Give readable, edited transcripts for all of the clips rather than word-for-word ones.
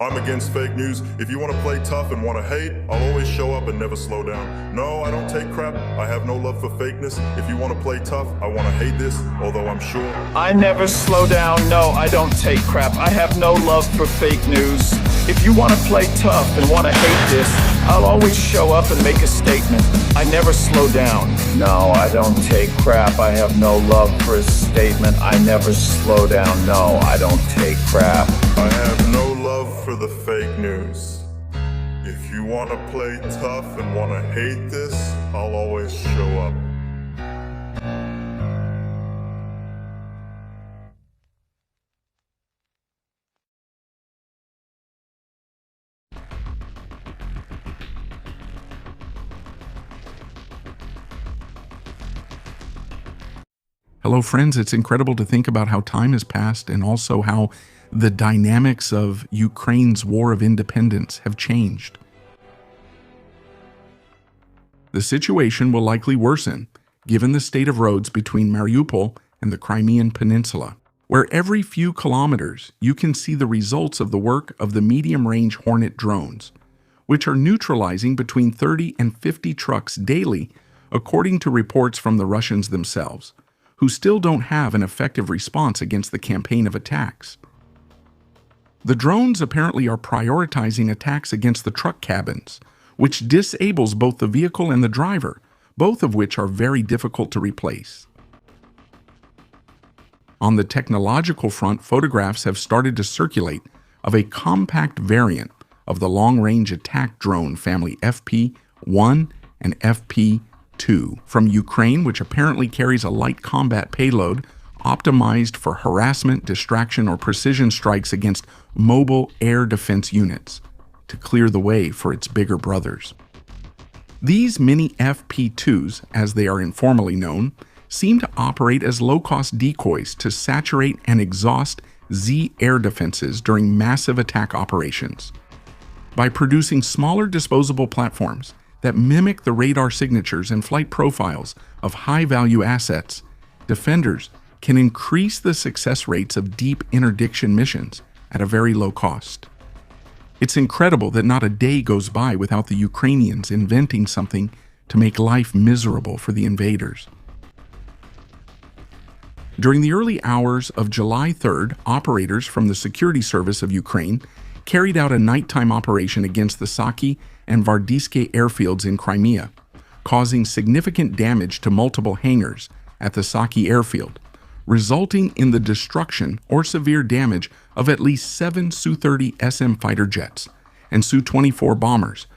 I'm against fake news. If you want to play tough and want to hate, I'll always show up and never slow down. No, I don't take crap. I have no love for fakeness. If you want to play tough, I want to hate this, although I'm sure. I never slow down. No, I don't take crap. I have no love for fake news. If you want to play tough and want to hate this, I'll always show up and make a statement. I never slow down. No, I don't take crap. I have no love for a statement. I never slow down. No, I don't take crap. I have no love for the fake news. If you want to play tough and want to hate this, I'll always show up. Hello friends, it's incredible to think about how time has passed and also how the dynamics of Ukraine's war of independence have changed. The situation will likely worsen, given the state of roads between Mariupol and the Crimean Peninsula, where every few kilometers you can see the results of the work of the medium-range Hornet drones, which are neutralizing between 30 and 50 trucks daily, according to reports from the Russians themselves, who still don't have an effective response against the campaign of attacks. The drones apparently are prioritizing attacks against the truck cabins, which disables both the vehicle and the driver, both of which are very difficult to replace. On the technological front, photographs have started to circulate of a compact variant of the long-range attack drone family FP-1 and FP-2 from Ukraine, which apparently carries a light combat payload optimized for harassment, distraction, or precision strikes against mobile air defense units to clear the way for its bigger brothers. These mini FP-2s, as they are informally known, seem to operate as low-cost decoys to saturate and exhaust Z air defenses during massive attack operations. By producing smaller disposable platforms that mimic the radar signatures and flight profiles of high-value assets, defenders can increase the success rates of deep interdiction missions at a very low cost. It's incredible that not a day goes by without the Ukrainians inventing something to make life miserable for the invaders. During the early hours of July 3rd, operators from the Security Service of Ukraine carried out a nighttime operation against the Saki and Vardiske airfields in Crimea, causing significant damage to multiple hangars at the Saki airfield, resulting in the destruction or severe damage of at least 7 Su-30 SM fighter jets and Su-24 bombers.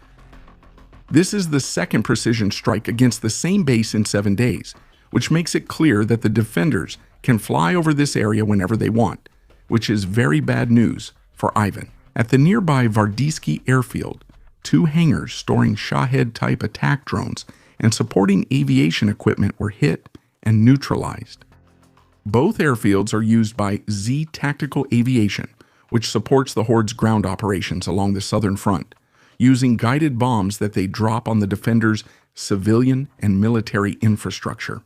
This is the second precision strike against the same base in 7 days, which makes it clear that the defenders can fly over this area whenever they want, which is very bad news for Ivan. At the nearby Vardiske airfield, 2 hangars storing Shahed-type attack drones and supporting aviation equipment were hit and neutralized. Both airfields are used by Z Tactical Aviation, which supports the Horde's ground operations along the southern front, using guided bombs that they drop on the defenders' civilian and military infrastructure.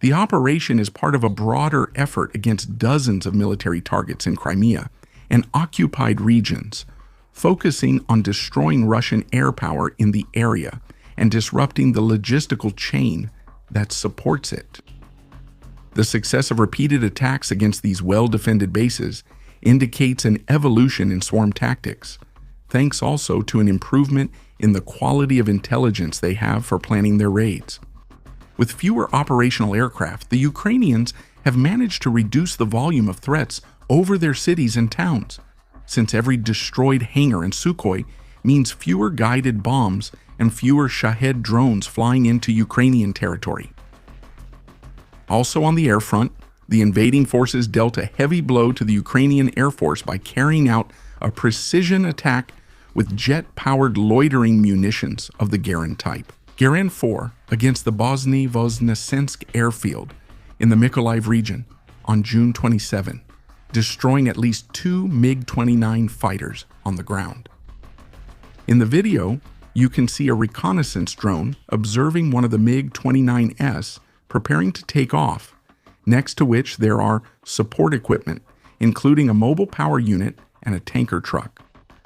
The operation is part of a broader effort against dozens of military targets in Crimea and occupied regions, focusing on destroying Russian air power in the area and disrupting the logistical chain that supports it. The success of repeated attacks against these well-defended bases indicates an evolution in swarm tactics, thanks also to an improvement in the quality of intelligence they have for planning their raids. With fewer operational aircraft, the Ukrainians have managed to reduce the volume of threats over their cities and towns, since every destroyed hangar and Sukhoi means fewer guided bombs and fewer Shahed drones flying into Ukrainian territory. Also on the air front, the invading forces dealt a heavy blow to the Ukrainian Air Force by carrying out a precision attack with jet-powered loitering munitions of the Garand type. Garand 4 against the Bosny-Voznesensk airfield in the Mykolaiv region on June 27, destroying at least 2 MiG-29 fighters on the ground. In the video, you can see a reconnaissance drone observing one of the MiG-29S preparing to take off, next to which there are support equipment, including a mobile power unit and a tanker truck.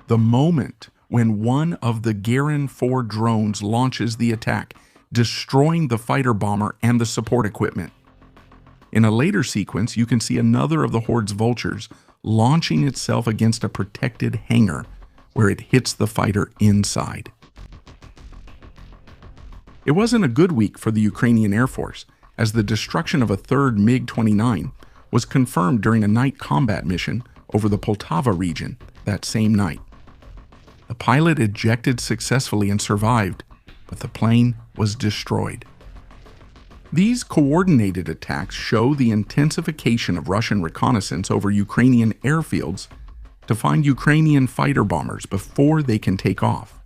The moment when one of the Garin 4 drones launches the attack, destroying the fighter bomber and the support equipment. In a later sequence, you can see another of the Horde's vultures launching itself against a protected hangar, where it hits the fighter inside. It wasn't a good week for the Ukrainian Air Force, as the destruction of a third MiG-29 was confirmed during a night combat mission over the Poltava region that same night. The pilot ejected successfully and survived, but the plane was destroyed. These coordinated attacks show the intensification of Russian reconnaissance over Ukrainian airfields to find Ukrainian fighter bombers before they can take off.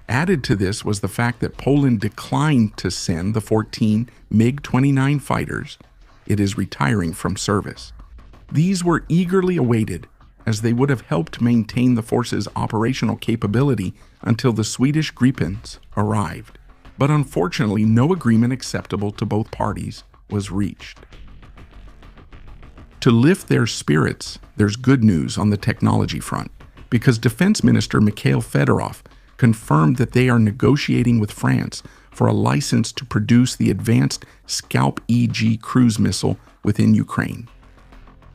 Added to this was the fact that Poland declined to send the 14 MiG-29 fighters it is retiring from service. These were eagerly awaited, as they would have helped maintain the force's operational capability until the Swedish Gripens arrived. But unfortunately, no agreement acceptable to both parties was reached. To lift their spirits, there's good news on the technology front, because Defense Minister Mikhail Fedorov confirmed that they are negotiating with France for a license to produce the advanced Scalp-EG cruise missile within Ukraine.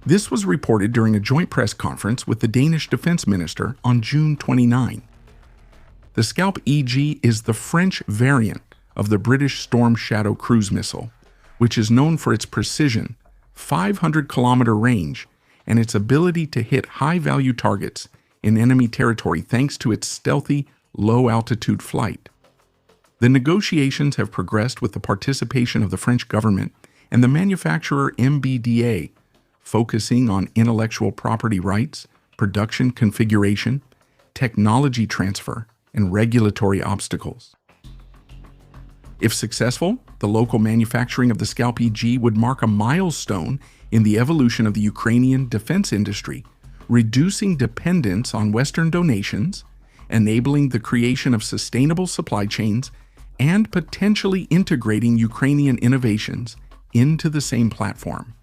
This was reported during a joint press conference with the Danish Defense Minister on June 29. The Scalp-EG is the French variant of the British Storm Shadow cruise missile, which is known for its precision, 500-kilometer range, and its ability to hit high-value targets in enemy territory thanks to its stealthy, low-altitude flight. The negotiations have progressed with the participation of the French government and the manufacturer MBDA, focusing on intellectual property rights, production configuration, technology transfer, and regulatory obstacles. If successful, the local manufacturing of the Scalp-EG would mark a milestone in the evolution of the Ukrainian defense industry, reducing dependence on Western donations, enabling the creation of sustainable supply chains, and potentially integrating Ukrainian innovations into the same platform.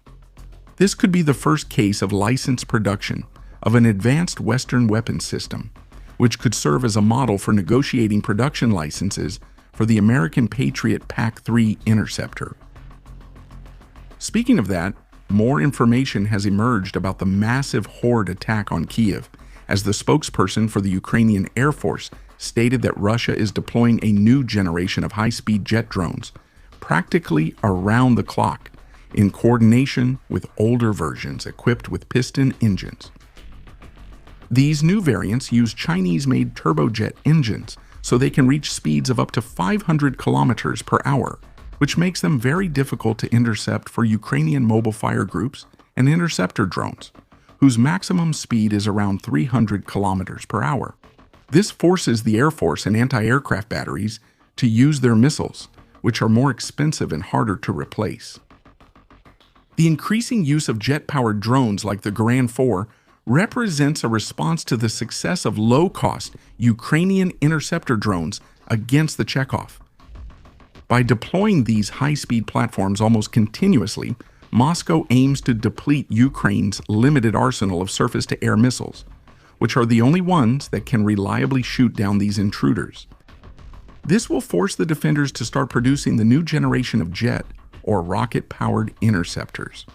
This could be the first case of licensed production of an advanced Western weapons system, which could serve as a model for negotiating production licenses for the American Patriot PAC-3 interceptor. Speaking of that, more information has emerged about the massive Horde attack on Kyiv, as the spokesperson for the Ukrainian Air Force stated that Russia is deploying a new generation of high-speed jet drones, practically around the clock, in coordination with older versions equipped with piston engines. These new variants use Chinese-made turbojet engines, so they can reach speeds of up to 500 kilometers per hour, which makes them very difficult to intercept for Ukrainian mobile fire groups and interceptor drones, whose maximum speed is around 300 kilometers per hour. This forces the Air Force and anti-aircraft batteries to use their missiles, which are more expensive and harder to replace. The increasing use of jet-powered drones like the Garin 4 represents a response to the success of low-cost Ukrainian interceptor drones against the Chekhov. By deploying these high-speed platforms almost continuously, Moscow aims to deplete Ukraine's limited arsenal of surface-to-air missiles, which are the only ones that can reliably shoot down these intruders. This will force the defenders to start producing the new generation of jet or rocket-powered interceptors.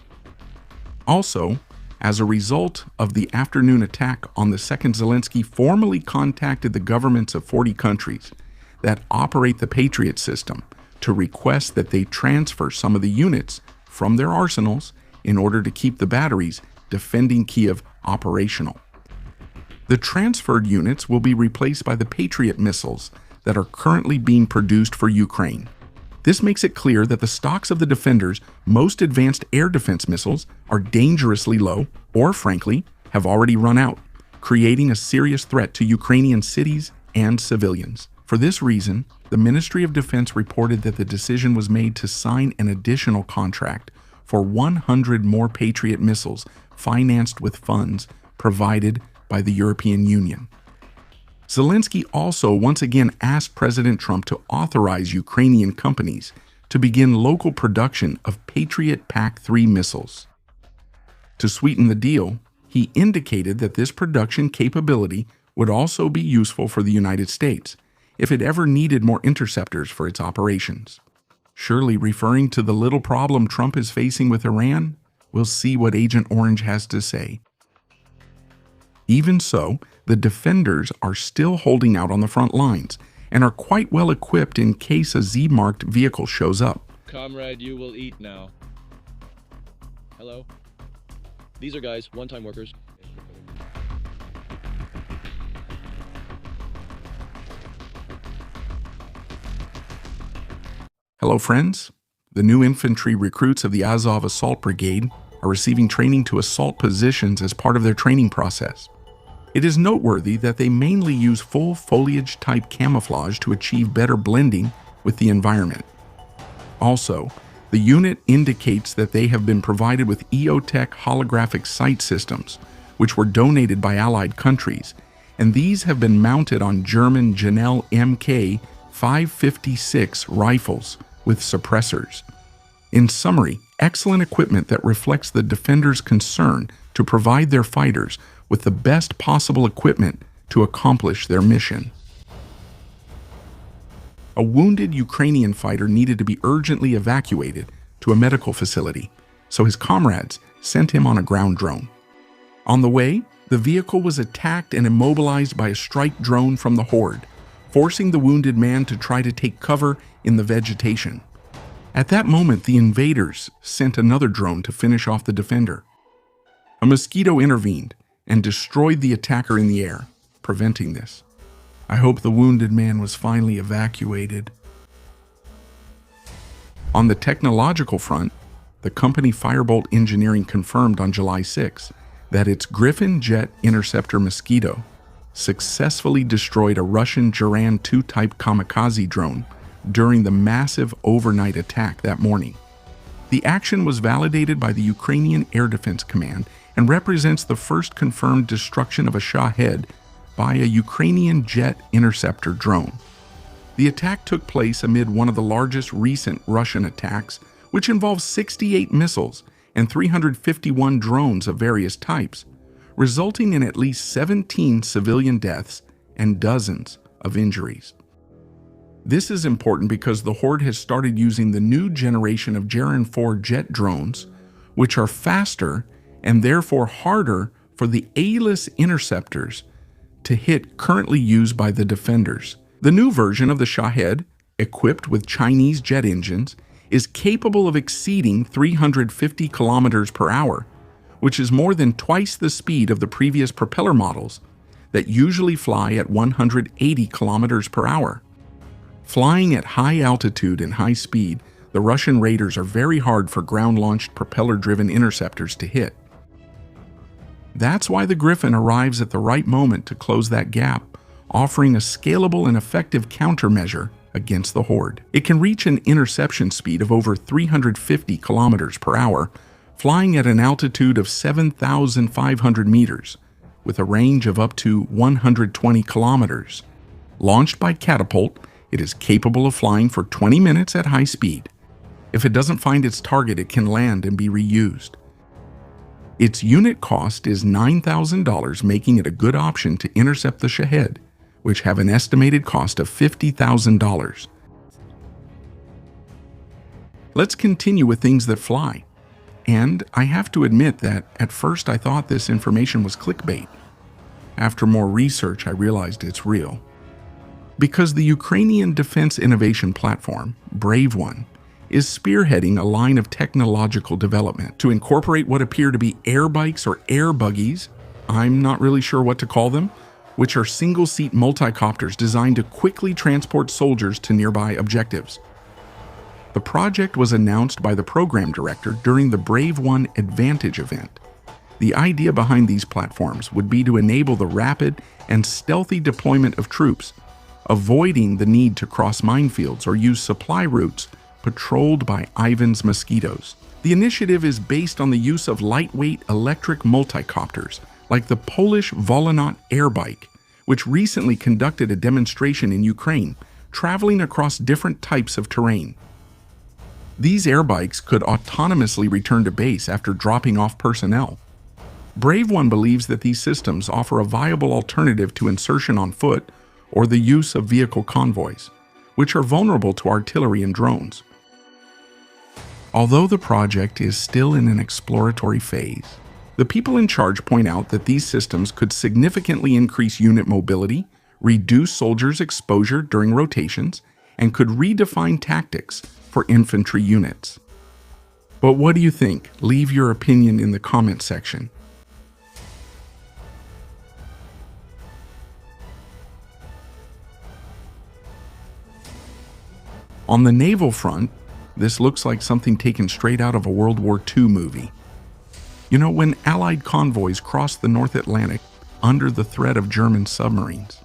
Also, as a result of the afternoon attack on the second, Zelensky formally contacted the governments of 40 countries that operate the Patriot system to request that they transfer some of the units from their arsenals in order to keep the batteries defending Kyiv operational. The transferred units will be replaced by the Patriot missiles that are currently being produced for Ukraine. This makes it clear that the stocks of the defenders' most advanced air defense missiles are dangerously low, or frankly, have already run out, creating a serious threat to Ukrainian cities and civilians. For this reason, the Ministry of Defense reported that the decision was made to sign an additional contract for 100 more Patriot missiles financed with funds provided by the European Union. Zelensky also once again asked President Trump to authorize Ukrainian companies to begin local production of Patriot PAC-3 missiles. To sweeten the deal, He indicated that this production capability would also be useful for the United States if it ever needed more interceptors for its operations. Surely referring to the little problem Trump is facing with Iran? We'll see what Agent Orange has to say. Even so, the defenders are still holding out on the front lines and are quite well equipped in case a Z-marked vehicle shows up. Comrade, you will eat now. Hello? These are guys, one-time workers. Hello, friends. The new infantry recruits of the Azov Assault Brigade are receiving training to assault positions as part of their training process. It is noteworthy that they mainly use full foliage-type camouflage to achieve better blending with the environment. Also, the unit indicates that they have been provided with EOTech holographic sight systems, which were donated by allied countries, and these have been mounted on German Janel Mk 556 rifles with suppressors. In summary, excellent equipment that reflects the defenders' concern to provide their fighters with the best possible equipment to accomplish their mission. A wounded Ukrainian fighter needed to be urgently evacuated to a medical facility, so his comrades sent him on a ground drone. On the way, the vehicle was attacked and immobilized by a strike drone from the Horde, forcing the wounded man to try to take cover in the vegetation. At that moment, the invaders sent another drone to finish off the defender. A mosquito intervened and destroyed the attacker in the air, preventing this. I hope the wounded man was finally evacuated. On the technological front, the company Firebolt Engineering confirmed on July 6 that its Griffin jet interceptor Mosquito successfully destroyed a Russian Jiran 2 type kamikaze drone during the massive overnight attack that morning. The action was validated by the Ukrainian Air Defense Command and represents the first confirmed destruction of a Shahed by a Ukrainian jet interceptor drone. The attack took place amid one of the largest recent Russian attacks, which involved 68 missiles and 351 drones of various types, resulting in at least 17 civilian deaths and dozens of injuries. This is important because the Horde has started using the new generation of Jiran 4 jet drones, which are faster and therefore harder for the A-list interceptors to hit currently used by the defenders. The new version of the Shahed, equipped with Chinese jet engines, is capable of exceeding 350 kilometers per hour, which is more than twice the speed of the previous propeller models that usually fly at 180 kilometers per hour. Flying at high altitude and high speed, the Russian Raiders are very hard for ground-launched propeller-driven interceptors to hit. That's why the Griffin arrives at the right moment to close that gap, offering a scalable and effective countermeasure against the Horde. It can reach an interception speed of over 350 kilometers per hour, flying at an altitude of 7,500 meters, with a range of up to 120 kilometers. Launched by catapult, it is capable of flying for 20 minutes at high speed. If it doesn't find its target, it can land and be reused. Its unit cost is $9,000, making it a good option to intercept the Shahed, which have an estimated cost of $50,000. Let's continue with things that fly. And I have to admit that at first I thought this information was clickbait. After more research, I realized it's real. Because the Ukrainian Defense Innovation Platform, Brave One, is spearheading a line of technological development to incorporate what appear to be air bikes or air buggies, I'm not really sure what to call them, which are single-seat multicopters designed to quickly transport soldiers to nearby objectives. The project was announced by the program director during the Brave One Advantage event. The idea behind these platforms would be to enable the rapid and stealthy deployment of troops, avoiding the need to cross minefields or use supply routes patrolled by Ivan's mosquitoes. The initiative is based on the use of lightweight electric multicopters, like the Polish Volonot air bike, which recently conducted a demonstration in Ukraine, traveling across different types of terrain. These air bikes could autonomously return to base after dropping off personnel. Brave One believes that these systems offer a viable alternative to insertion on foot or the use of vehicle convoys, which are vulnerable to artillery and drones. Although the project is still in an exploratory phase, the people in charge point out that these systems could significantly increase unit mobility, reduce soldiers' exposure during rotations, and could redefine tactics for infantry units. But what do you think? Leave your opinion in the comment section. On the naval front, this looks like something taken straight out of a World War II movie. You know, when Allied convoys crossed the North Atlantic under the threat of German submarines.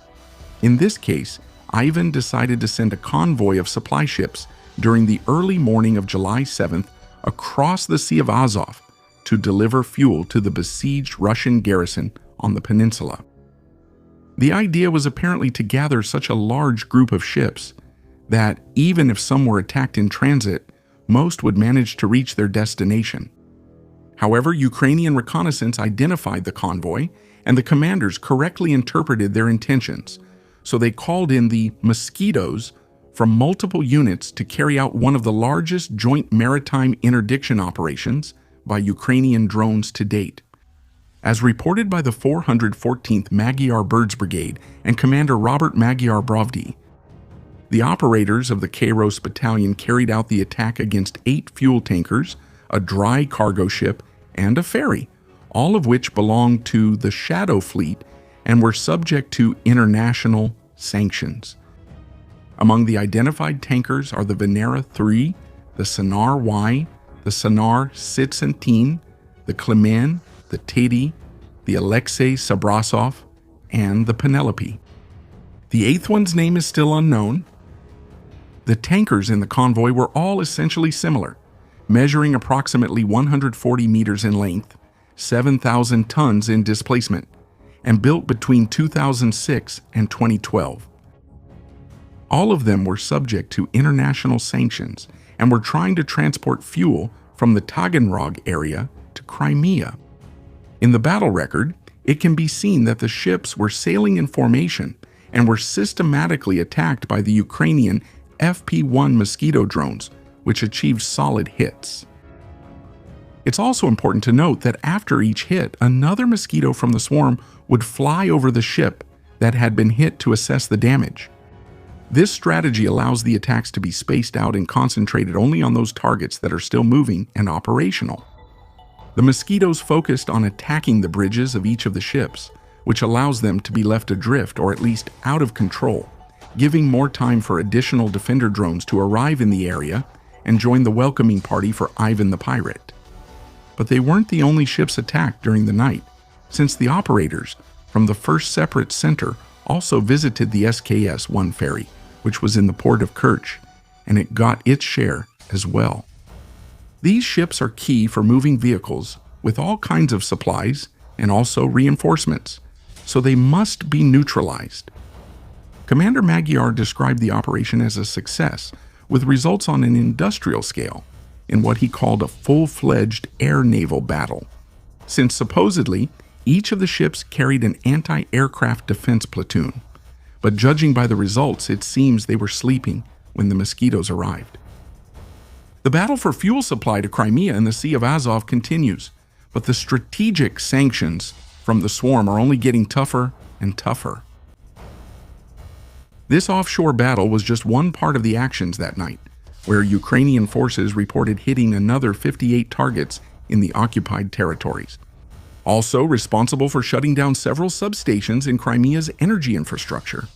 In this case, Ivan decided to send a convoy of supply ships during the early morning of July 7th across the Sea of Azov to deliver fuel to the besieged Russian garrison on the peninsula. The idea was apparently to gather such a large group of ships that even if some were attacked in transit, most would manage to reach their destination. However, Ukrainian reconnaissance identified the convoy, and the commanders correctly interpreted their intentions, so they called in the Mosquitoes from multiple units to carry out one of the largest joint maritime interdiction operations by Ukrainian drones to date. As reported by the 414th Magyar Birds Brigade and Commander Robert Magyar Brovdi, the operators of the Kairos Battalion carried out the attack against 8 fuel tankers, a dry cargo ship, and a ferry, all of which belonged to the Shadow Fleet and were subject to international sanctions. Among the identified tankers are the Venera 3, the Sonar Y, the Sonar Sitsentin, the Klemen, the Teddy, the Alexei Sabrasov, and the Penelope. The 8th one's name is still unknown. The tankers in the convoy were all essentially similar, measuring approximately 140 meters in length, 7,000 tons in displacement, and built between 2006 and 2012. All of them were subject to international sanctions and were trying to transport fuel from the Taganrog area to Crimea. In the battle record, it can be seen that the ships were sailing in formation and were systematically attacked by the Ukrainian FP-1 Mosquito drones, which achieved solid hits. It's also important to note that after each hit, another Mosquito from the swarm would fly over the ship that had been hit to assess the damage. This strategy allows the attacks to be spaced out and concentrated only on those targets that are still moving and operational. The Mosquitoes focused on attacking the bridges of each of the ships, which allows them to be left adrift or at least out of control, giving more time for additional defender drones to arrive in the area and join the welcoming party for Ivan the Pirate. But they weren't the only ships attacked during the night, since the operators from the first separate center also visited the SKS-1 ferry, which was in the port of Kerch, and it got its share as well. These ships are key for moving vehicles with all kinds of supplies and also reinforcements, so they must be neutralized. Commander Magyar described the operation as a success, with results on an industrial scale, in what he called a full-fledged air-naval battle, since supposedly each of the ships carried an anti-aircraft defense platoon, but judging by the results, it seems they were sleeping when the Mosquitoes arrived. The battle for fuel supply to Crimea and the Sea of Azov continues, but the strategic sanctions from the swarm are only getting tougher and tougher. This offshore battle was just one part of the actions that night, where Ukrainian forces reported hitting another 58 targets in the occupied territories. Also responsible for shutting down several substations in Crimea's energy infrastructure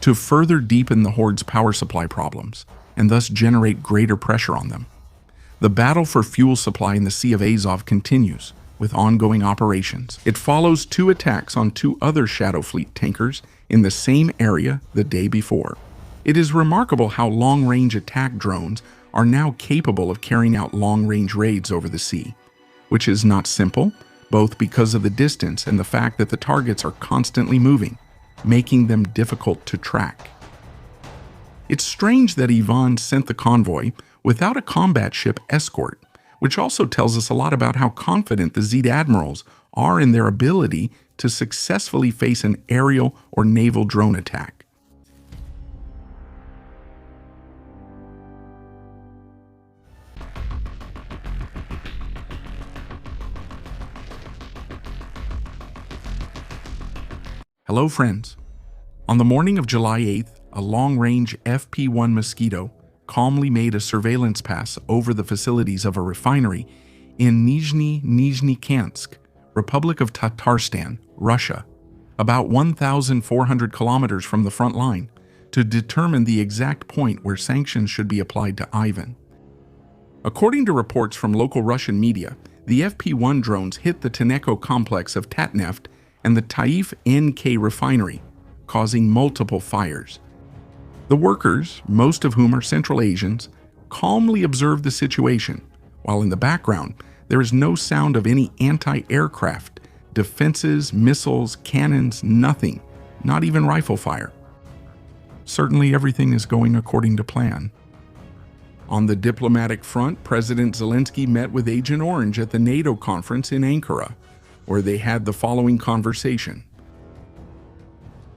to further deepen the Horde's power supply problems and thus generate greater pressure on them. The battle for fuel supply in the Sea of Azov continues with ongoing operations. It follows 2 attacks on 2 other Shadow Fleet tankers in the same area the day before. It is remarkable how long-range attack drones are now capable of carrying out long-range raids over the sea, which is not simple, both because of the distance and the fact that the targets are constantly moving, making them difficult to track. It's strange that Ivan sent the convoy without a combat ship escort, which also tells us a lot about how confident the Zed admirals are in their ability to successfully face an aerial or naval drone attack. Hello, friends. On the morning of July 8th, a long-range FP-1 Mosquito calmly made a surveillance pass over the facilities of a refinery in Nizhny-Kansk, Republic of Tatarstan, Russia, about 1,400 kilometers from the front line, to determine the exact point where sanctions should be applied to Ivan. According to reports from local Russian media, the FP-1 drones hit the Tenneco complex of Tatneft and the Taif NK refinery, causing multiple fires. The workers, most of whom are Central Asians, calmly observed the situation, while in the background there is no sound of any anti-aircraft, defenses, missiles, cannons, nothing, not even rifle fire. Certainly everything is going according to plan. On the diplomatic front, President Zelensky met with Agent Orange at the NATO conference in Ankara, where they had the following conversation.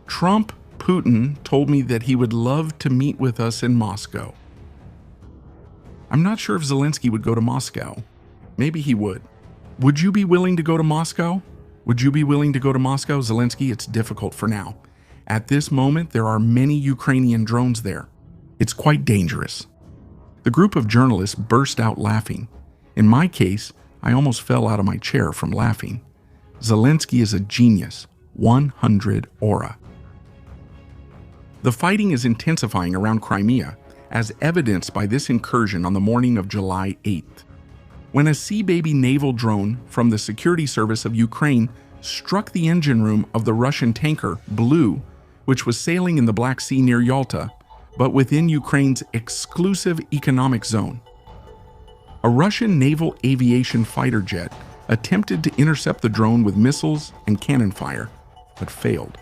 Putin told me that he would love to meet with us in Moscow. I'm not sure if Zelensky would go to Moscow. Maybe he would. Would you be willing to go to Moscow? Would you be willing to go to Moscow, Zelensky? It's difficult for now. At this moment, there are many Ukrainian drones there. It's quite dangerous. The group of journalists burst out laughing. In my case, I almost fell out of my chair from laughing. Zelensky is a genius. 100 aura. The fighting is intensifying around Crimea, as evidenced by this incursion on the morning of July 8th, when a Sea Baby naval drone from the Security Service of Ukraine struck the engine room of the Russian tanker Blue, which was sailing in the Black Sea near Yalta, but within Ukraine's exclusive economic zone. A Russian naval aviation fighter jet attempted to intercept the drone with missiles and cannon fire, but failed.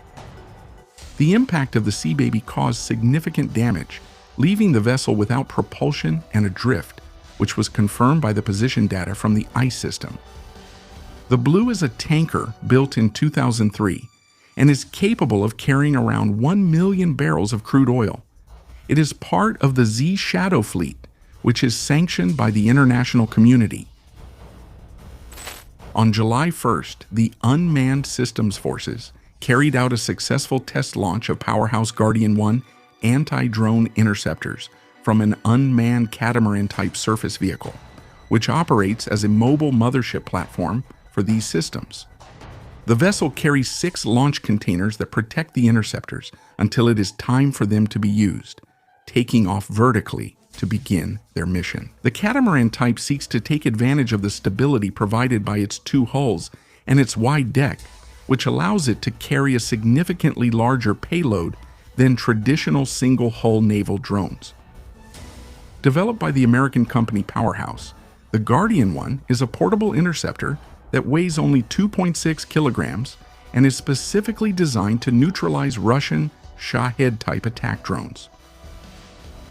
The impact of the Sea Baby caused significant damage, leaving the vessel without propulsion and adrift, which was confirmed by the position data from the ICE system. The Blue is a tanker built in 2003 and is capable of carrying around 1 million barrels of crude oil. It is part of the Z Shadow fleet, which is sanctioned by the international community. On July 1st, the Unmanned Systems Forces carried out a successful test launch of Powerhouse Guardian 1 anti-drone interceptors from an unmanned catamaran-type surface vehicle, which operates as a mobile mothership platform for these systems. The vessel carries 6 launch containers that protect the interceptors until it is time for them to be used, taking off vertically to begin their mission. The catamaran type seeks to take advantage of the stability provided by its 2 hulls and its wide deck, which allows it to carry a significantly larger payload than traditional single-hull naval drones. Developed by the American company Powerhouse, the Guardian 1 is a portable interceptor that weighs only 2.6 kilograms and is specifically designed to neutralize Russian Shahed-type attack drones.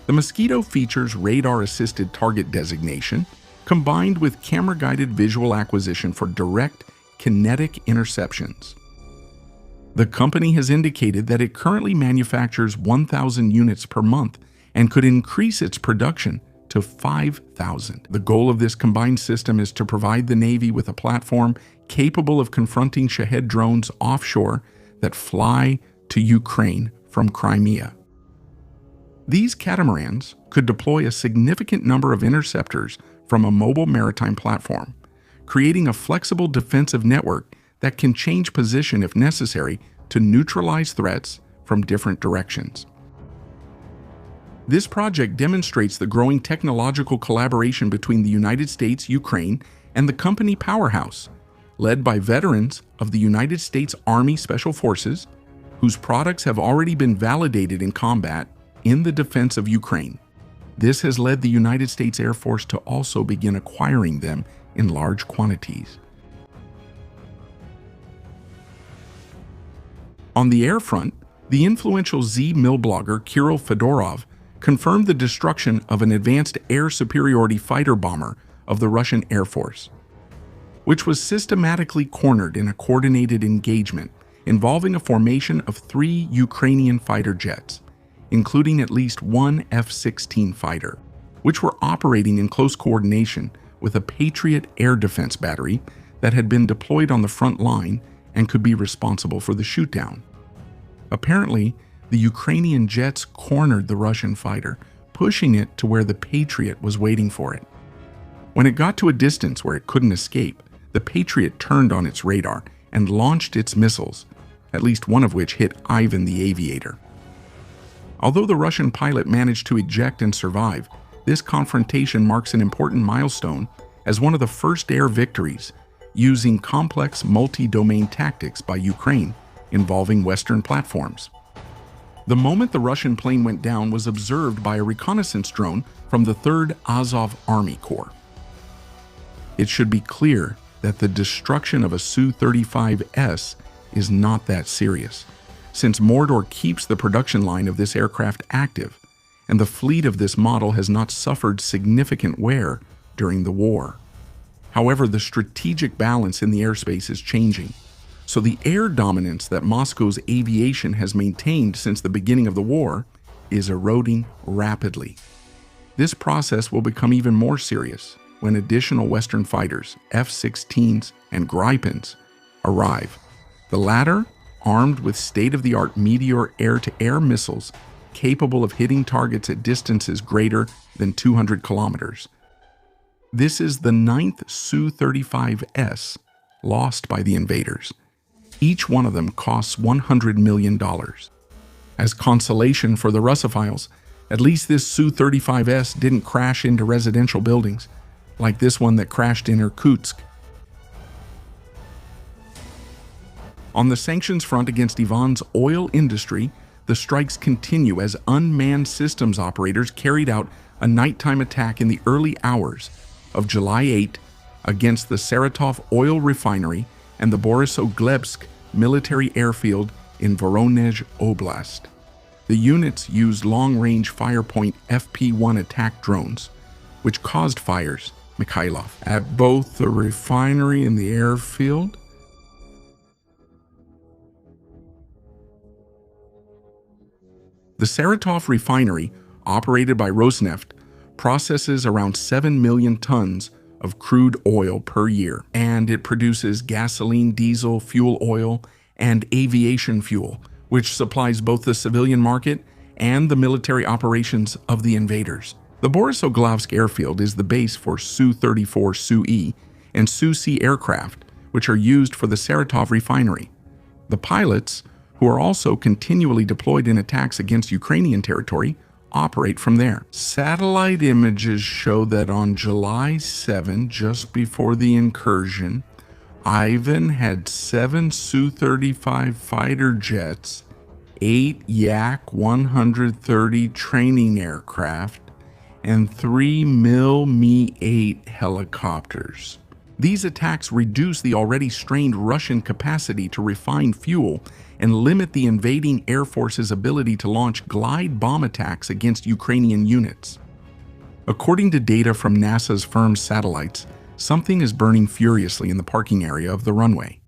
The Mosquito features radar-assisted target designation combined with camera-guided visual acquisition for direct kinetic interceptions. The company has indicated that it currently manufactures 1,000 units per month and could increase its production to 5,000. The goal of this combined system is to provide the Navy with a platform capable of confronting Shahed drones offshore that fly to Ukraine from Crimea. These catamarans could deploy a significant number of interceptors from a mobile maritime platform, creating a flexible defensive network that can change position if necessary to neutralize threats from different directions. This project demonstrates the growing technological collaboration between the United States, Ukraine, and the company Powerhouse, led by veterans of the United States Army Special Forces, whose products have already been validated in combat in the defense of Ukraine. This has led the United States Air Force to also begin acquiring them in large quantities. On the air front, the influential Z-Mil blogger Kirill Fedorov confirmed the destruction of an advanced air superiority fighter bomber of the Russian Air Force. which was systematically cornered in a coordinated engagement involving a formation of 3 Ukrainian fighter jets, including at least one F-16 fighter, which were operating in close coordination with a Patriot air defense battery that had been deployed on the front line and could be responsible for the shootdown. Apparently, the Ukrainian jets cornered the Russian fighter, pushing it to where the Patriot was waiting for it. When it got to a distance where it couldn't escape, the Patriot turned on its radar and launched its missiles, at least one of which hit Ivan the aviator. Although the Russian pilot managed to eject and survive, this confrontation marks an important milestone as one of the first air victories using complex multi-domain tactics by Ukraine involving Western platforms. The moment the Russian plane went down was observed by a reconnaissance drone from the 3rd Azov Army Corps. It should be clear that the destruction of a Su-35S is not that serious, since Mordor keeps the production line of this aircraft active, and the fleet of this model has not suffered significant wear during the war. However, the strategic balance in the airspace is changing, so the air dominance that Moscow's aviation has maintained since the beginning of the war is eroding rapidly. This process will become even more serious when additional Western fighters, F-16s and Gripens, arrive. The latter armed with state-of-the-art Meteor air-to-air missiles capable of hitting targets at distances greater than 200 kilometers. This is the 9th Su-35S lost by the invaders. Each one of them costs $100 million. As consolation for the Russophiles, at least this Su-35S didn't crash into residential buildings, like this one that crashed in Irkutsk. On the sanctions front against Ivan's oil industry, the strikes continue as unmanned systems operators carried out a nighttime attack in the early hours of July 8 against the Saratov oil refinery and the Borissoglebsk military airfield in Voronezh Oblast. The units used long-range Firepoint FP-1 attack drones, which caused fires, Mikhailov, at both the refinery and the airfield. The Saratov refinery, operated by Rosneft, processes around 7 million tons of crude oil per year, and it produces gasoline, diesel, fuel oil, and aviation fuel, which supplies both the civilian market and the military operations of the invaders. The Borissoglebsk airfield is the base for Su-34 Su-E and Su-C aircraft, which are used for the Saratov refinery. The pilots, who are also continually deployed in attacks against Ukrainian territory, operate from there. Satellite images show that on July 7, just before the incursion, Ivan had 7 Su-35 fighter jets, 8 Yak-130 training aircraft, and 3 Mi-8 helicopters. These attacks reduce the already strained Russian capacity to refine fuel and limit the invading air force's ability to launch glide bomb attacks against Ukrainian units. According to data from NASA's firm satellites, something is burning furiously in the parking area of the runway.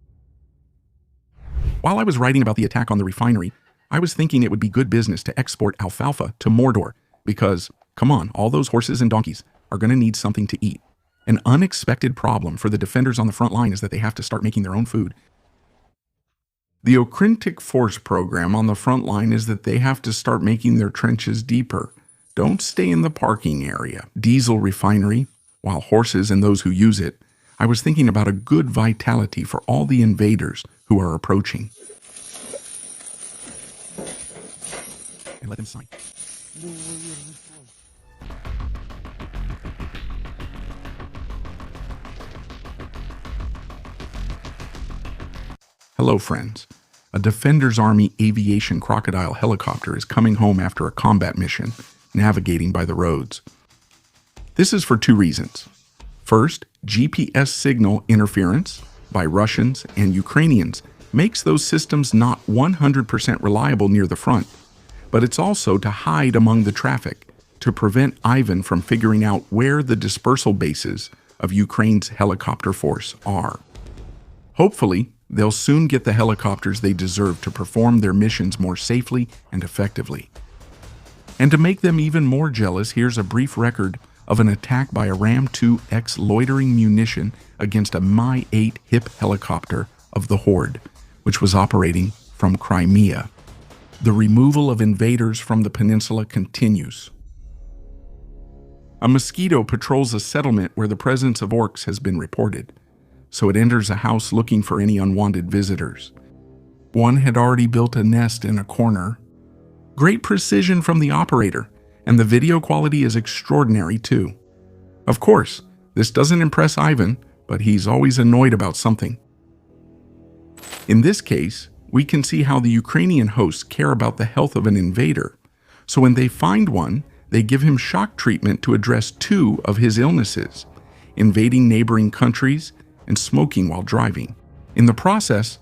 While I was writing about the attack on the refinery, I was thinking it would be good business to export alfalfa to Mordor because, come on, all those horses and donkeys are going to need something to eat. An unexpected problem for the defenders on the front line is that they have to start making their own food. The Okrintic Force program on the front line is that they have to start making their trenches deeper. Don't stay in the parking area. Diesel refinery, while horses and those who use it, I was thinking about a good vitality for all the invaders who are approaching. And let them sign. Hello, friends. A Defender's Army aviation crocodile helicopter is coming home after a combat mission, navigating by the roads. This is for 2 reasons. First, GPS signal interference by Russians and Ukrainians makes those systems not 100% reliable near the front, but it's also to hide among the traffic, to prevent Ivan from figuring out where the dispersal bases of Ukraine's helicopter force are. Hopefully, they'll soon get the helicopters they deserve to perform their missions more safely and effectively. And to make them even more jealous, here's a brief record of an attack by a Ram-2X loitering munition against a Mi-8 HIP helicopter of the Horde, which was operating from Crimea. The removal of invaders from the peninsula continues. A mosquito patrols a settlement where the presence of orcs has been reported, so it enters a house looking for any unwanted visitors. One had already built a nest in a corner. Great precision from the operator, and the video quality is extraordinary too. Of course, this doesn't impress Ivan, but he's always annoyed about something. In this case, we can see how the Ukrainian hosts care about the health of an invader. So when they find one, they give him shock treatment to address two of his illnesses: invading neighboring countries and smoking while driving. In the process,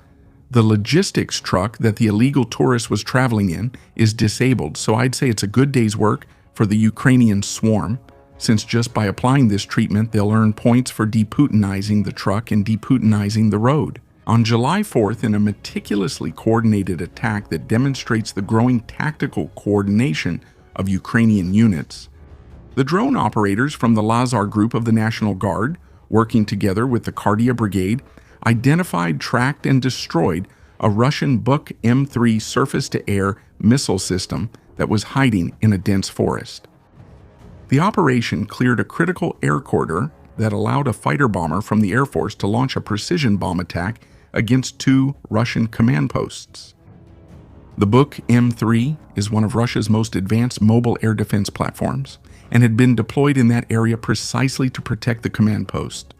the logistics truck that the illegal tourist was traveling in is disabled, so I'd say it's a good day's work for the Ukrainian swarm, since just by applying this treatment, they'll earn points for deputinizing the truck and deputinizing the road. On July 4th, in a meticulously coordinated attack that demonstrates the growing tactical coordination of Ukrainian units, the drone operators from the Lazar Group of the National Guard, working together with the Kardia Brigade, identified, tracked, and destroyed a Russian Buk M3 surface-to-air missile system that was hiding in a dense forest. The operation cleared a critical air corridor that allowed a fighter bomber from the Air Force to launch a precision bomb attack against two Russian command posts. The Buk M3 is one of Russia's most advanced mobile air defense platforms and had been deployed in that area precisely to protect the command post.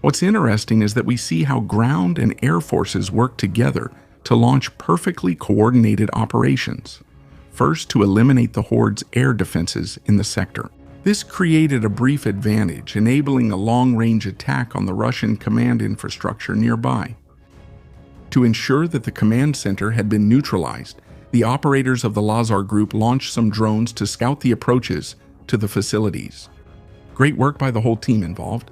What's interesting is that we see how ground and air forces work together to launch perfectly coordinated operations, first to eliminate the Horde's air defenses in the sector. This created a brief advantage, enabling a long-range attack on the Russian command infrastructure nearby. To ensure that the command center had been neutralized, the operators of the Lazar Group launched some drones to scout the approaches to the facilities. Great work by the whole team involved.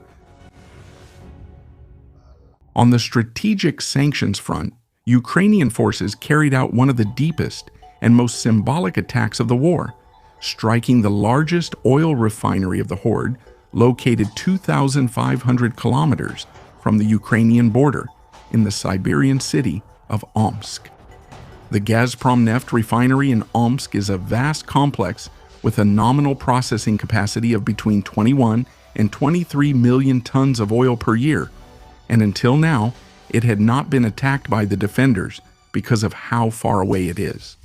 On the strategic sanctions front, Ukrainian forces carried out one of the deepest and most symbolic attacks of the war, striking the largest oil refinery of the Horde, located 2,500 kilometers from the Ukrainian border in the Siberian city of Omsk. The Gazprom Neft refinery in Omsk is a vast complex with a nominal processing capacity of between 21 and 23 million tons of oil per year, and until now, it had not been attacked by the defenders because of how far away it is.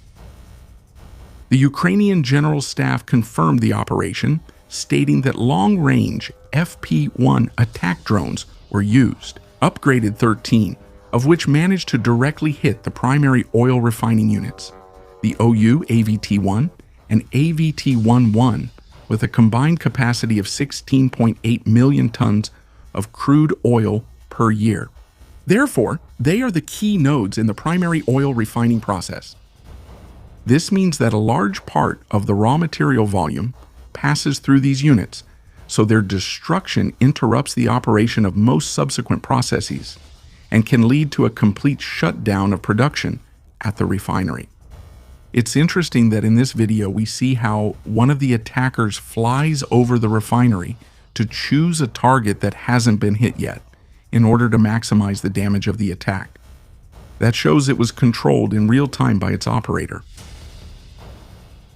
The Ukrainian General Staff confirmed the operation, stating that long-range FP-1 attack drones were used, upgraded 13, of which managed to directly hit the primary oil refining units, the OU AVT-1 and AVT-11, with a combined capacity of 16.8 million tons of crude oil per year. Therefore, they are the key nodes in the primary oil refining process. This means that a large part of the raw material volume passes through these units, so their destruction interrupts the operation of most subsequent processes and can lead to a complete shutdown of production at the refinery. It's interesting that in this video we see how one of the attackers flies over the refinery to choose a target that hasn't been hit yet in order to maximize the damage of the attack. That shows it was controlled in real time by its operator.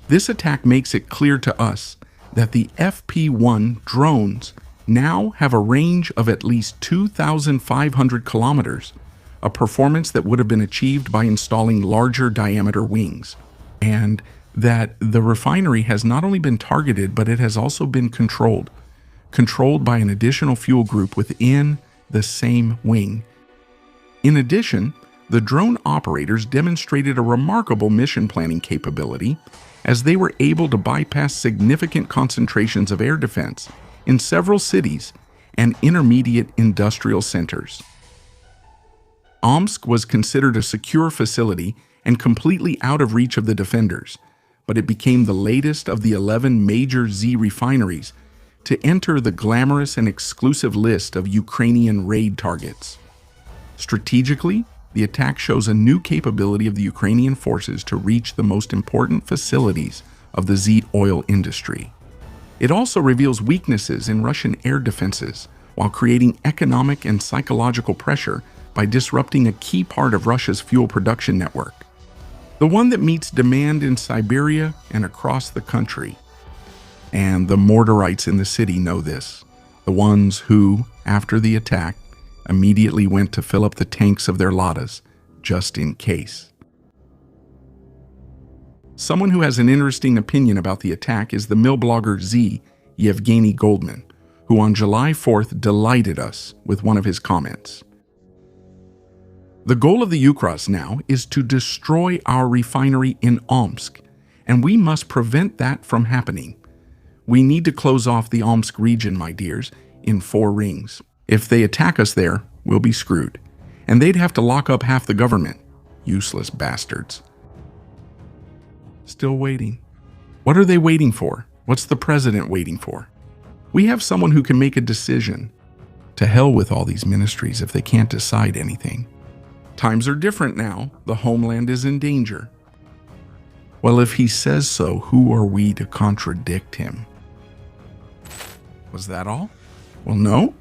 This attack makes it clear to us that the FP-1 drones now have a range of at least 2,500 kilometers, a performance that would have been achieved by installing larger diameter wings, and that the refinery has not only been targeted, but it has also been controlled by an additional fuel group within the same wing. In addition, the drone operators demonstrated a remarkable mission planning capability as they were able to bypass significant concentrations of air defense in several cities and intermediate industrial centers. Omsk was considered a secure facility and completely out of reach of the defenders, but it became the latest of the 11 major Z refineries to enter the glamorous and exclusive list of Ukrainian raid targets. Strategically, the attack shows a new capability of the Ukrainian forces to reach the most important facilities of the Z oil industry. It also reveals weaknesses in Russian air defenses, while creating economic and psychological pressure by disrupting a key part of Russia's fuel production network, the one that meets demand in Siberia and across the country. And the Mortarites in the city know this, the ones who, after the attack, immediately went to fill up the tanks of their Ladas, just in case. Someone who has an interesting opinion about the attack is the mill blogger Z, Yevgeny Goldman, who on July 4th delighted us with one of his comments. The goal of the Ukras now is to destroy our refinery in Omsk, and we must prevent that from happening. We need to close off the Omsk region, my dears, in 4 rings. If they attack us there, we'll be screwed. And they'd have to lock up half the government. Useless bastards. Still waiting. What are they waiting for? What's the president waiting for? We have someone who can make a decision. To hell with all these ministries if they can't decide anything. Times are different now. The homeland is in danger. Well, if he says so, who are we to contradict him? Was that all? Well, no,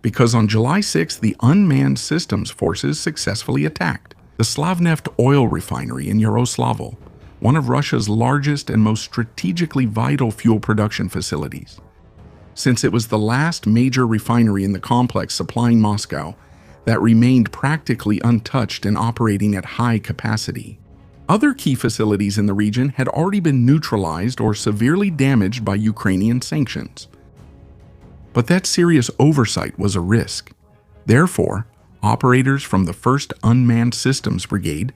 because on July 6th, the Unmanned Systems Forces successfully attacked the Slavneft oil refinery in Yaroslavl, one of Russia's largest and most strategically vital fuel production facilities. Since it was the last major refinery in the complex supplying Moscow that remained practically untouched and operating at high capacity. Other key facilities in the region had already been neutralized or severely damaged by Ukrainian sanctions. But that serious oversight was a risk. Therefore, operators from the 1st Unmanned Systems Brigade,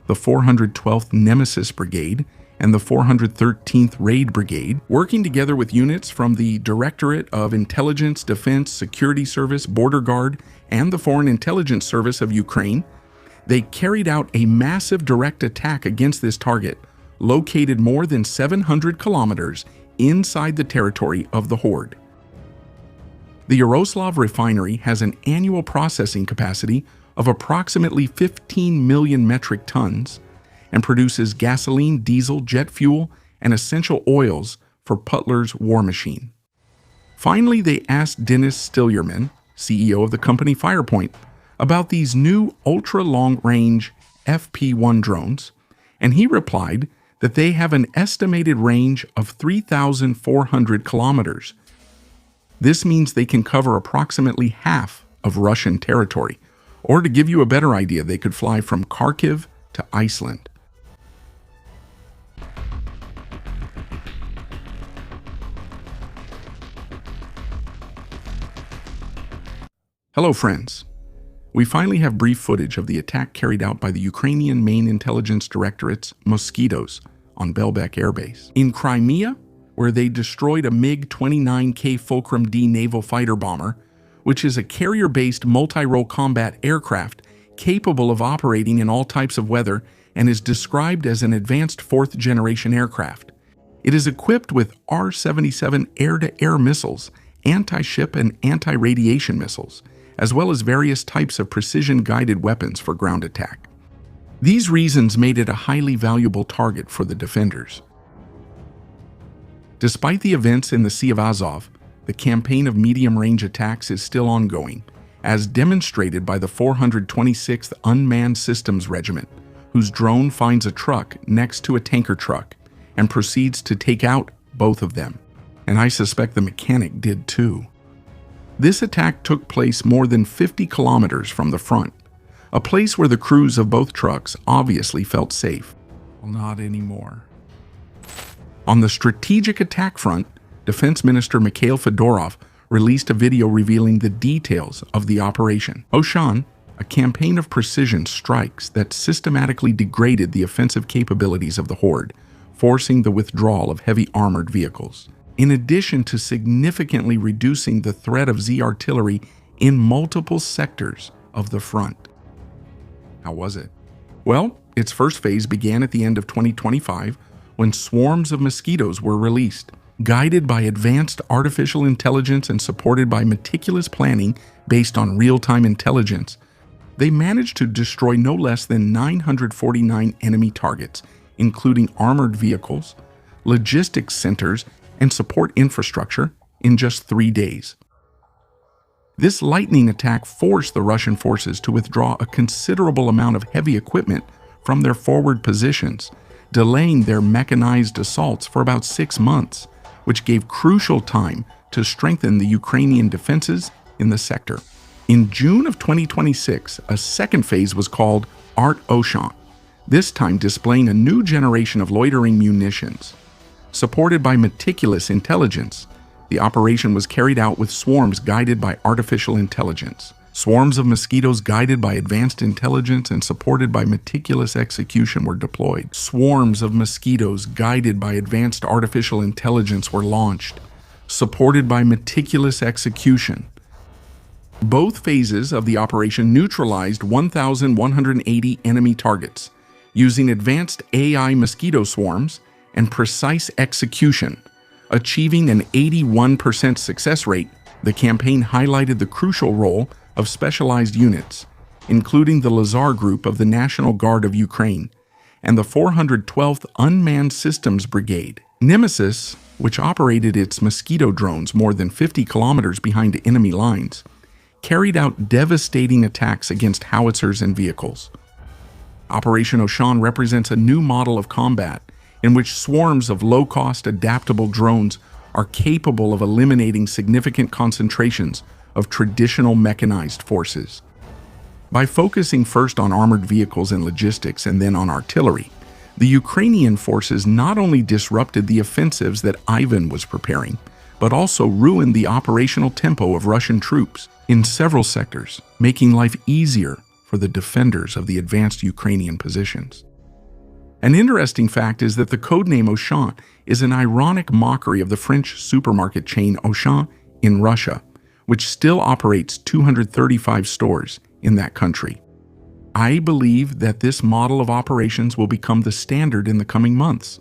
the 412th Nemesis Brigade, and the 413th Raid Brigade, working together with units from the Directorate of Intelligence, Defense, Security Service, Border Guard, and the Foreign Intelligence Service of Ukraine, they carried out a massive direct attack against this target, located more than 700 kilometers inside the territory of the Horde. The Yaroslav refinery has an annual processing capacity of approximately 15 million metric tons and produces gasoline, diesel, jet fuel, and essential oils for Putler's war machine. Finally, they asked Dennis Stillerman, CEO of the company Firepoint, about these new ultra-long-range FP-1 drones, and he replied that they have an estimated range of 3,400 kilometers. This means they can cover approximately half of Russian territory, or to give you a better idea, they could fly from Kharkiv to Iceland. Hello friends. We finally have brief footage of the attack carried out by the Ukrainian Main Intelligence Directorate's Mosquitoes on Belbek Air Base. In Crimea, where they destroyed a MiG-29K Fulcrum D naval fighter bomber, which is a carrier-based multi-role combat aircraft capable of operating in all types of weather and is described as an advanced 4th-generation aircraft. It is equipped with R-77 air-to-air missiles, anti-ship and anti-radiation missiles, as well as various types of precision-guided weapons for ground attack. These reasons made it a highly valuable target for the defenders. Despite the events in the Sea of Azov, the campaign of medium-range attacks is still ongoing, as demonstrated by the 426th Unmanned Systems Regiment, whose drone finds a truck next to a tanker truck and proceeds to take out both of them. And I suspect the mechanic did too. This attack took place more than 50 kilometers from the front, a place where the crews of both trucks obviously felt safe. Well, not anymore. On the strategic attack front, Defense Minister Mikhail Fedorov released a video revealing the details of the operation. Oshan, a campaign of precision strikes that systematically degraded the offensive capabilities of the Horde, forcing the withdrawal of heavy armored vehicles, in addition to significantly reducing the threat of Z artillery in multiple sectors of the front. How was it? Well, its first phase began at the end of 2025 when swarms of mosquitoes were released, guided by advanced artificial intelligence and supported by meticulous planning based on real-time intelligence, they managed to destroy no less than 949 enemy targets, including armored vehicles, logistics centers, and support infrastructure in just 3 days. This lightning attack forced the Russian forces to withdraw a considerable amount of heavy equipment from their forward positions, delaying their mechanized assaults for about 6 months, which gave crucial time to strengthen the Ukrainian defenses in the sector. In June of 2026, a second phase was called Art Ocean, this time displaying a new generation of loitering munitions. Supported by meticulous intelligence, the operation was carried out with swarms guided by artificial intelligence. Swarms of mosquitoes guided by advanced intelligence and supported by meticulous execution were deployed. Swarms of mosquitoes guided by advanced artificial intelligence were launched, supported by meticulous execution. Both phases of the operation neutralized 1,180 enemy targets, using advanced AI mosquito swarms and precise execution. Achieving an 81% success rate, the campaign highlighted the crucial role of specialized units, including the Lazar Group of the National Guard of Ukraine and the 412th Unmanned Systems Brigade. Nemesis, which operated its mosquito drones more than 50 kilometers behind enemy lines, carried out devastating attacks against howitzers and vehicles. Operation Ocean represents a new model of combat in which swarms of low-cost, adaptable drones are capable of eliminating significant concentrations of traditional mechanized forces. By focusing first on armored vehicles and logistics and then on artillery, the Ukrainian forces not only disrupted the offensives that Ivan was preparing, but also ruined the operational tempo of Russian troops in several sectors, making life easier for the defenders of the advanced Ukrainian positions. An interesting fact is that the codename Auchan is an ironic mockery of the French supermarket chain Auchan in Russia, which still operates 235 stores in that country. I believe that this model of operations will become the standard in the coming months,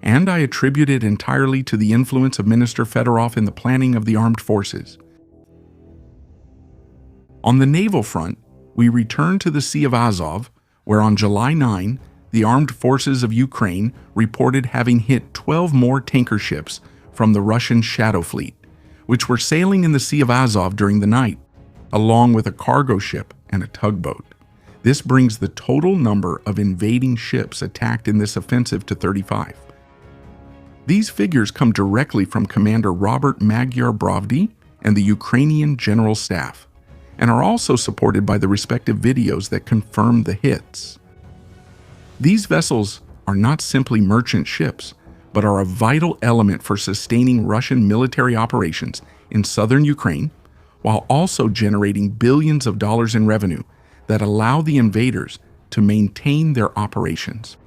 and I attribute it entirely to the influence of Minister Fedorov in the planning of the armed forces. On the naval front, we return to the Sea of Azov, where on July 9, the armed forces of Ukraine reported having hit 12 more tanker ships from the Russian Shadow Fleet, which were sailing in the Sea of Azov during the night, along with a cargo ship and a tugboat. This brings the total number of invading ships attacked in this offensive to 35. These figures come directly from Commander Robert Magyar Brovdy and the Ukrainian General Staff, and are also supported by the respective videos that confirm the hits. These vessels are not simply merchant ships, but are a vital element for sustaining Russian military operations in southern Ukraine, while also generating billions of dollars in revenue that allow the invaders to maintain their operations.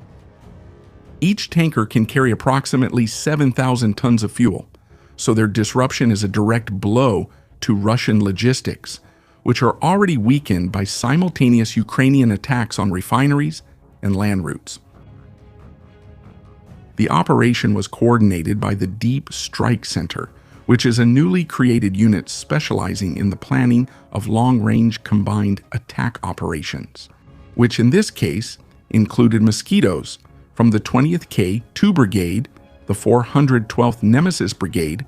Each tanker can carry approximately 7,000 tons of fuel, so their disruption is a direct blow to Russian logistics, which are already weakened by simultaneous Ukrainian attacks on refineries and land routes. The operation was coordinated by the Deep Strike Center, which is a newly created unit specializing in the planning of long-range combined attack operations, which in this case included mosquitoes from the 20th K2 Brigade, the 412th Nemesis Brigade,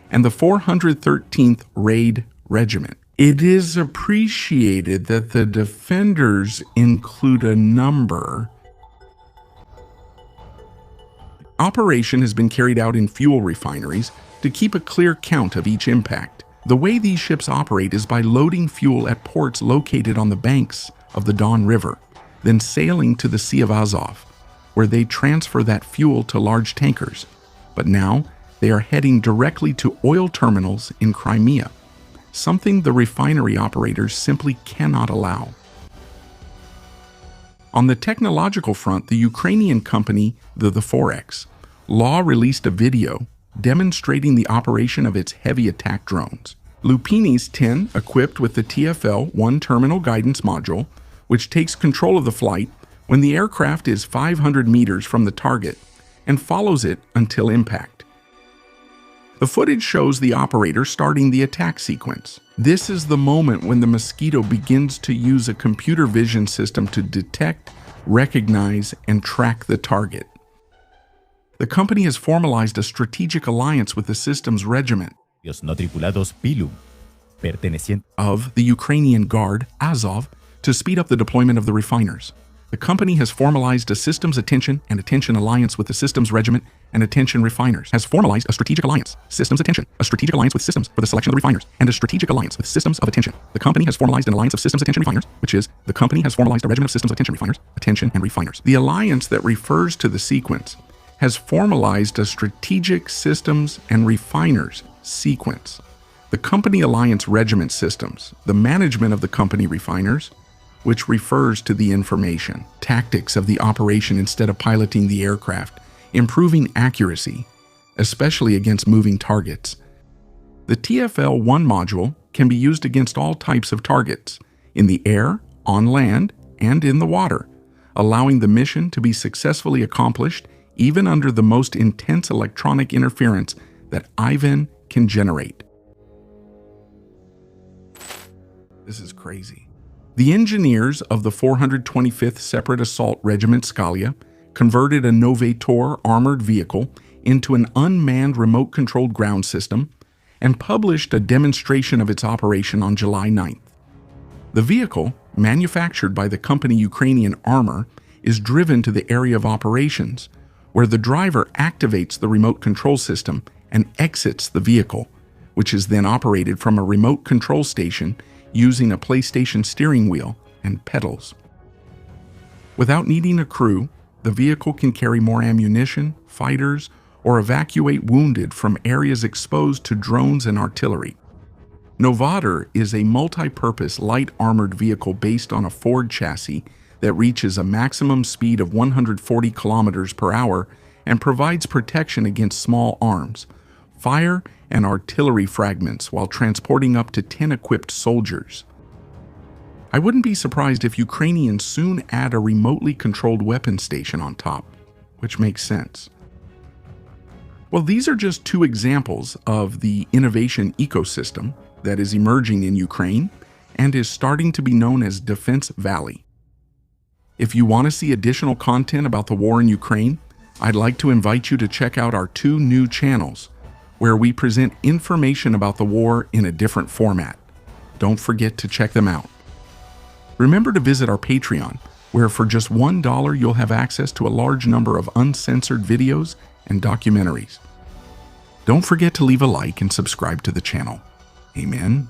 and the 413th Raid Regiment. It is appreciated that the defenders include a number. Operation has been carried out in fuel refineries to keep a clear count of each impact. The way these ships operate is by loading fuel at ports located on the banks of the Don River, then sailing to the Sea of Azov, where they transfer that fuel to large tankers. But now they are heading directly to oil terminals in Crimea, something the refinery operators simply cannot allow. On the technological front, the Ukrainian company, the Forex, Law released a video demonstrating the operation of its heavy attack drones. Lupini's 10, equipped with the TFL-1 terminal guidance module, which takes control of the flight when the aircraft is 500 meters from the target and follows it until impact. The footage shows the operator starting the attack sequence. This is the moment when the Mosquito begins to use a computer vision system to detect, recognize, and track the target. The company has formalized a strategic alliance with the system's regiment no tripulados Pilum, perteneciente of the Ukrainian Guard, Azov, to speed up the deployment of the refiners. The company has formalized a systems attention and attention alliance with the systems regiment and attention refiners, has formalized a strategic alliance, systems attention, a strategic alliance with systems for the selection of the refiners, and a strategic alliance with systems of attention. The company has formalized an alliance of systems attention refiners, which is, the company has formalized a regiment of systems attention refiners, attention and refiners. The alliance that refers to the sequence has formalized a strategic systems and refiners sequence. The company alliance regiment systems, the management of the company refiners, which refers to the information, tactics of the operation instead of piloting the aircraft, improving accuracy, especially against moving targets. The TFL-1 module can be used against all types of targets, in the air, on land, and in the water, allowing the mission to be successfully accomplished even under the most intense electronic interference that Ivan can generate. This is crazy. The engineers of the 425th Separate Assault Regiment Scalia converted a Novator armored vehicle into an unmanned remote-controlled ground system and published a demonstration of its operation on July 9th. The vehicle, manufactured by the company Ukrainian Armor, is driven to the area of operations, where the driver activates the remote control system and exits the vehicle, which is then operated from a remote control station using a PlayStation steering wheel and pedals. Without needing a crew, the vehicle can carry more ammunition, fighters, or evacuate wounded from areas exposed to drones and artillery. Novator is a multi-purpose light armored vehicle based on a Ford chassis that reaches a maximum speed of 140 kilometers per hour and provides protection against small arms, fire, and artillery fragments while transporting up to 10 equipped soldiers. I wouldn't be surprised if Ukrainians soon add a remotely controlled weapon station on top, which makes sense. Well, these are just two examples of the innovation ecosystem that is emerging in Ukraine and is starting to be known as Defense Valley. If you want to see additional content about the war in Ukraine, I'd like to invite you to check out our two new channels, where we present information about the war in a different format. Don't forget to check them out. Remember to visit our Patreon, where for just $1 you'll have access to a large number of uncensored videos and documentaries. Don't forget to leave a like and subscribe to the channel. Amen.